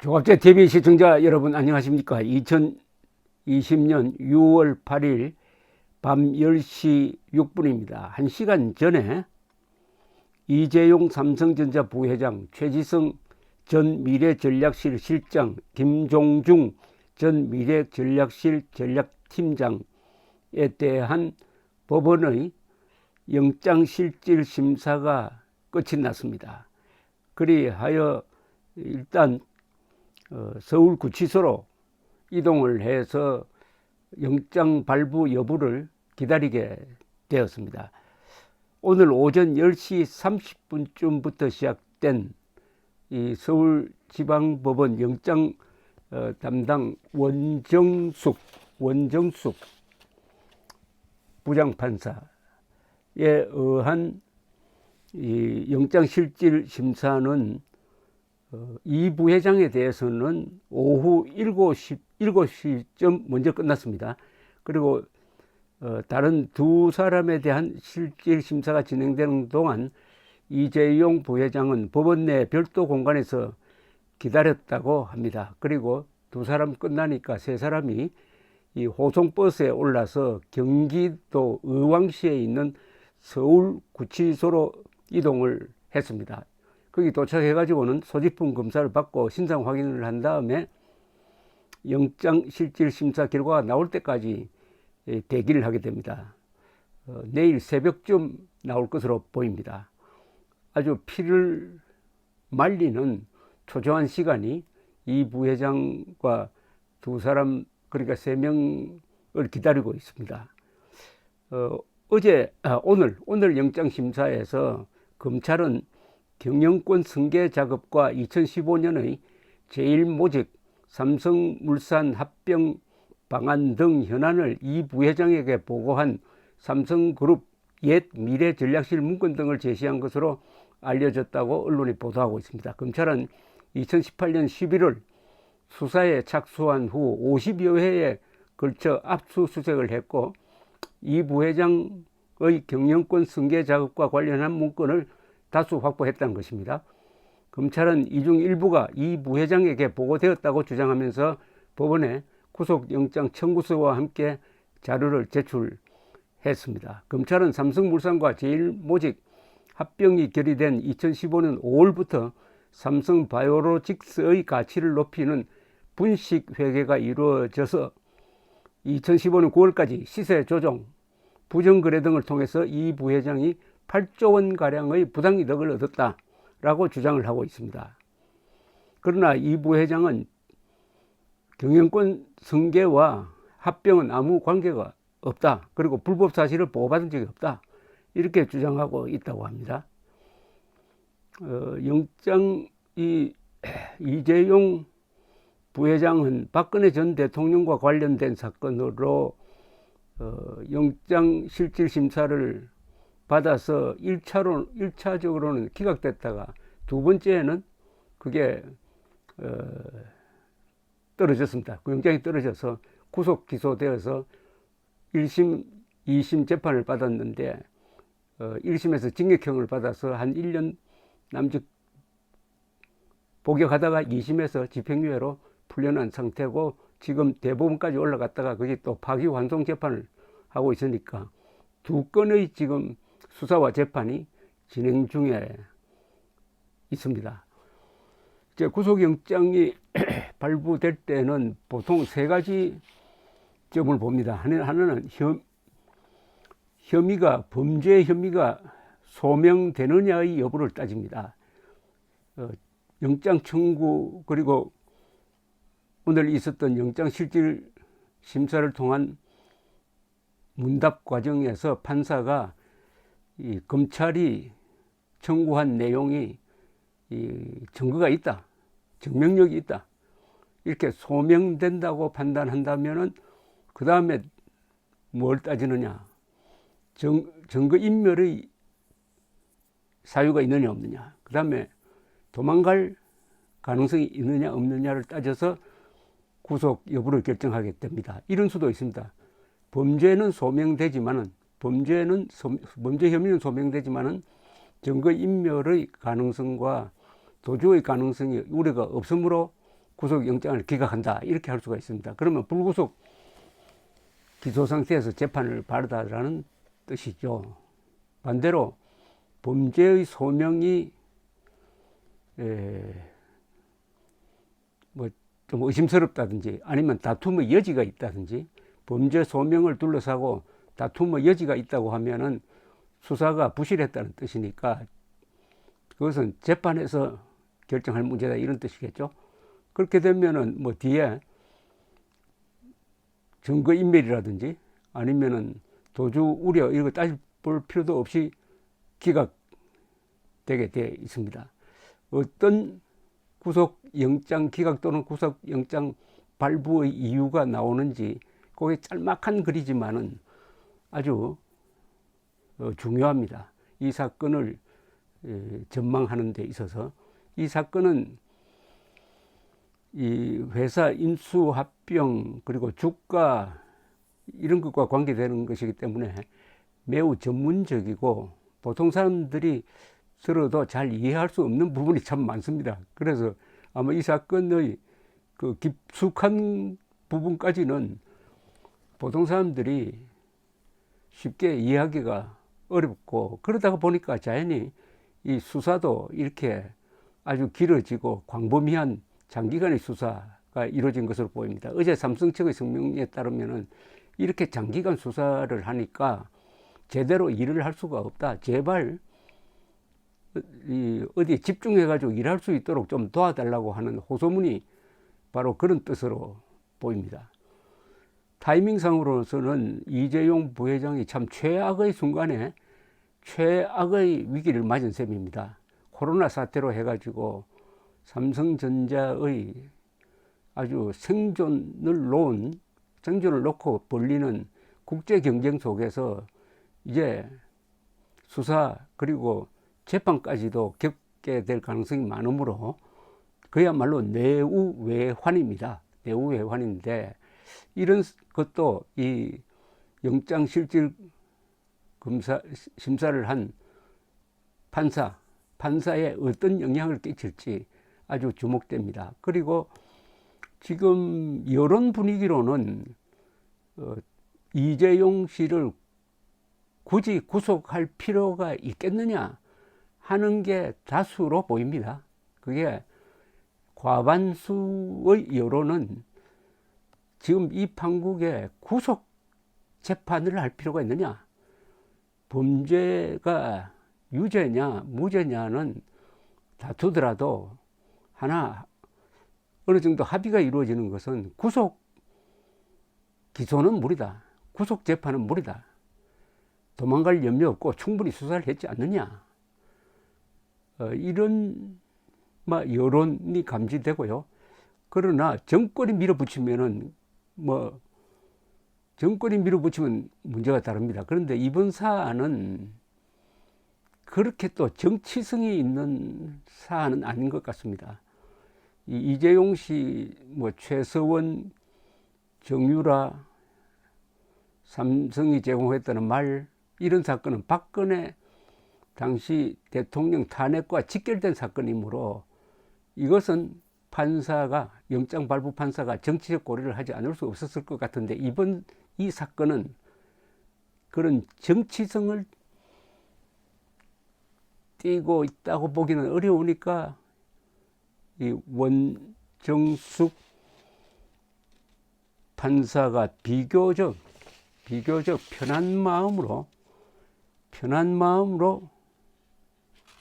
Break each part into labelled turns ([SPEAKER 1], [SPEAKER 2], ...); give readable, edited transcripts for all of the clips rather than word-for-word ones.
[SPEAKER 1] 조갑제 TV 시청자 여러분 안녕하십니까? 2020년 6월 8일 밤 10시 6분입니다. 1시간 전에 이재용 삼성전자 부회장, 최지성 전 미래전략실 실장, 김종중 전 미래전략실 전략팀장에 대한 법원의 영장실질심사가 끝이 났습니다. 그리하여 일단 서울구치소로 이동을 해서 영장 발부 여부를 기다리게 되었습니다. 오늘 오전 10시 30분쯤부터 시작된 이 서울지방법원 영장 담당 원정숙 부장판사에 의한 이 영장실질심사는 이 부회장에 대해서는 오후 7시쯤 먼저 끝났습니다. 그리고 다른 두 사람에 대한 실질심사가 진행되는 동안 이재용 부회장은 법원 내 별도 공간에서 기다렸다고 합니다. 그리고 두 사람 끝나니까 세 사람이 이 호송버스에 올라서 경기도 의왕시에 있는 서울구치소로 이동을 했습니다. 거기 도착해가지고는 소지품 검사를 받고 신상 확인을 한 다음에 영장실질심사 결과가 나올 때까지 대기를 하게 됩니다. 내일 새벽쯤 나올 것으로 보입니다. 아주 피를 말리는 초조한 시간이 이 부회장과 두 사람, 그러니까 세 명을 기다리고 있습니다. 오늘 영장심사에서 검찰은 경영권 승계 작업과 2015년의 제1모직 삼성물산 합병 방안 등 현안을 이 부회장에게 보고한 삼성그룹 옛 미래전략실 문건 등을 제시한 것으로 알려졌다고 언론이 보도하고 있습니다. 검찰은 2018년 11월 수사에 착수한 후 50여 회에 걸쳐 압수수색을 했고 이 부회장의 경영권 승계 작업과 관련한 문건을 다수 확보했다는 것입니다. 검찰은 이 중 일부가 이 부회장에게 보고되었다고 주장하면서 법원에 구속영장 청구서와 함께 자료를 제출했습니다. 검찰은 삼성물산과 제1모직 합병이 결의된 2015년 5월부터 삼성바이오로직스의 가치를 높이는 분식회계가 이루어져서 2015년 9월까지 시세 조정, 부정거래 등을 통해서 이 부회장이 8조 원가량의 부당이득을 얻었다라고 주장을 하고 있습니다. 그러나 이 부회장은 경영권 승계와 합병은 아무 관계가 없다. 그리고 불법 사실을 보고받은 적이 없다. 이렇게 주장하고 있다고 합니다. 이재용 부회장은 박근혜 전 대통령과 관련된 사건으로 영장실질심사를 받아서 1차적으로는 기각됐다가 두 번째는 그게 떨어졌습니다. 그 영장이 떨어져서 구속 기소되어서 1심, 2심 재판을 받았는데 1심에서 징역형을 받아서 한 1년 남짓 복역하다가 2심에서 집행유예로 풀려난 상태고 지금 대법원까지 올라갔다가 그게 또 파기환송 재판을 하고 있으니까 두 건의 지금 수사와 재판이 진행 중에 있습니다. 이제 구속영장이 발부될 때는 보통 세 가지 점을 봅니다. 하나는 범죄 혐의가 소명되느냐의 여부를 따집니다. 영장 청구 그리고 오늘 있었던 영장실질심사를 통한 문답 과정에서 판사가 이 검찰이 청구한 내용이 이 증거가 있다, 증명력이 있다, 이렇게 소명된다고 판단한다면은 그 다음에 뭘 따지느냐, 증거인멸의 사유가 있느냐 없느냐, 그 다음에 도망갈 가능성이 있느냐 없느냐를 따져서 구속 여부를 결정하게 됩니다. 이런 수도 있습니다. 범죄 혐의는 소명되지만은 증거인멸의 가능성과 도주의 가능성이 우려가 없으므로 구속영장을 기각한다 이렇게 할 수가 있습니다. 그러면 불구속 기소 상태에서 재판을 받았다라는 뜻이죠. 반대로 범죄의 소명이 뭐 좀 의심스럽다든지 아니면 다툼의 여지가 있다든지 범죄 소명을 둘러싸고 다툼의 여지가 있다고 하면은 수사가 부실했다는 뜻이니까 그것은 재판에서 결정할 문제다 이런 뜻이겠죠. 그렇게 되면은 뭐 뒤에 증거인멸이라든지 아니면은 도주 우려 이런 거 따져볼 필요도 없이 기각되게 되어 있습니다. 어떤 구속영장 기각 또는 구속영장 발부의 이유가 나오는지 그게 짤막한 글이지만은 아주 중요합니다. 이 사건을 전망하는 데 있어서 이 사건은 이 회사 인수합병 그리고 주가 이런 것과 관계되는 것이기 때문에 매우 전문적이고 보통 사람들이 들어도 잘 이해할 수 없는 부분이 참 많습니다. 그래서 아마 이 사건의 그 깊숙한 부분까지는 보통 사람들이 쉽게 이해하기가 어렵고 그러다가 보니까 자연히 이 수사도 이렇게 아주 길어지고 광범위한 장기간의 수사가 이루어진 것으로 보입니다. 어제 삼성 측의 성명에 따르면은 이렇게 장기간 수사를 하니까 제대로 일을 할 수가 없다. 제발 어디에 집중해가지고 일할 수 있도록 좀 도와달라고 하는 호소문이 바로 그런 뜻으로 보입니다. 타이밍상으로서는 이재용 부회장이 참 최악의 순간에 최악의 위기를 맞은 셈입니다. 코로나 사태로 해가지고 삼성전자의 아주 생존을 놓고 벌리는 국제 경쟁 속에서 이제 수사 그리고 재판까지도 겪게 될 가능성이 많으므로 그야말로 내우외환입니다. 내우외환인데 이런 것도 이 영장실질 심사를 한 판사에 어떤 영향을 끼칠지 아주 주목됩니다. 그리고 지금 여론 분위기로는 이재용 씨를 굳이 구속할 필요가 있겠느냐 하는 게 다수로 보입니다. 그게 과반수의 여론은 지금 이 판국에 구속 재판을 할 필요가 있느냐, 범죄가 유죄냐 무죄냐는 다투더라도 하나 어느 정도 합의가 이루어지는 것은 구속 기소는 무리다, 구속 재판은 무리다, 도망갈 염려 없고 충분히 수사를 했지 않느냐, 이런 여론이 감지되고요. 그러나 정권이 밀어붙이면은 정권이 밀어붙이면 문제가 다릅니다. 그런데 이번 사안은 그렇게 또 정치성이 있는 사안은 아닌 것 같습니다. 이재용 씨, 최서원, 정유라, 삼성이 제공했다는 말, 이런 사건은 박근혜 당시 대통령 탄핵과 직결된 사건이므로 이것은 영장 발부 판사가 정치적 고려를 하지 않을 수 없었을 것 같은데 이번 이 사건은 그런 정치성을 띠고 있다고 보기는 어려우니까 이 원정숙 판사가 비교적 편한 마음으로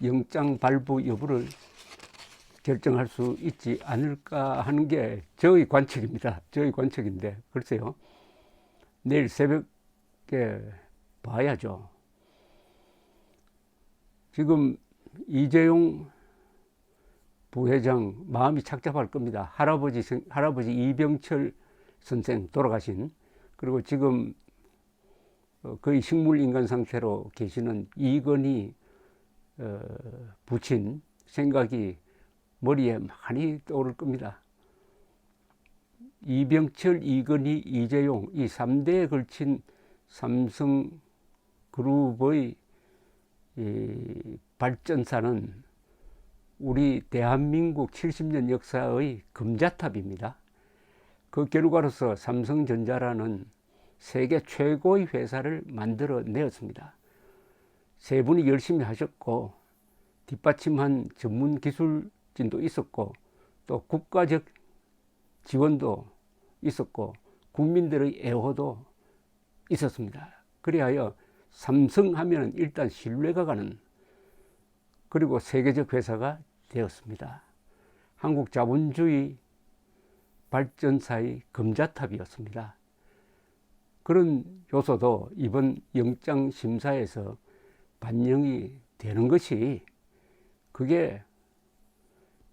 [SPEAKER 1] 영장 발부 여부를 결정할 수 있지 않을까 하는 게 저의 관측입니다. 저의 관측인데 글쎄요. 내일 새벽에 봐야죠. 지금 이재용 부회장 마음이 착잡할 겁니다. 할아버지 이병철 선생 돌아가신, 그리고 지금 거의 식물인간 상태로 계시는 이건희 부친 생각이 머리에 많이 떠오를 겁니다. 이병철, 이건희, 이재용 이 3대에 걸친 삼성그룹의 이 발전사는 우리 대한민국 70년 역사의 금자탑입니다. 그 결과로서 삼성전자라는 세계 최고의 회사를 만들어내었습니다. 세 분이 열심히 하셨고 뒷받침한 전문 기술진도 있었고 또 국가적 지원도 있었고 국민들의 애호도 있었습니다. 그리하여 삼성하면 일단 신뢰가 가는 그리고 세계적 회사가 되었습니다. 한국 자본주의 발전사의 금자탑이었습니다. 그런 요소도 이번 영장심사에서 반영이 되는 것이 그게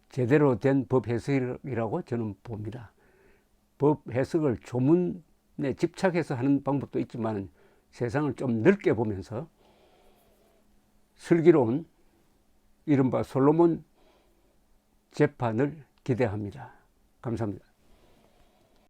[SPEAKER 1] 제대로 된 법 해석이라고 저는 봅니다. 법 해석을 조문에 집착해서 하는 방법도 있지만 세상을 좀 넓게 보면서 슬기로운 이른바 솔로몬 재판을 기대합니다. 감사합니다.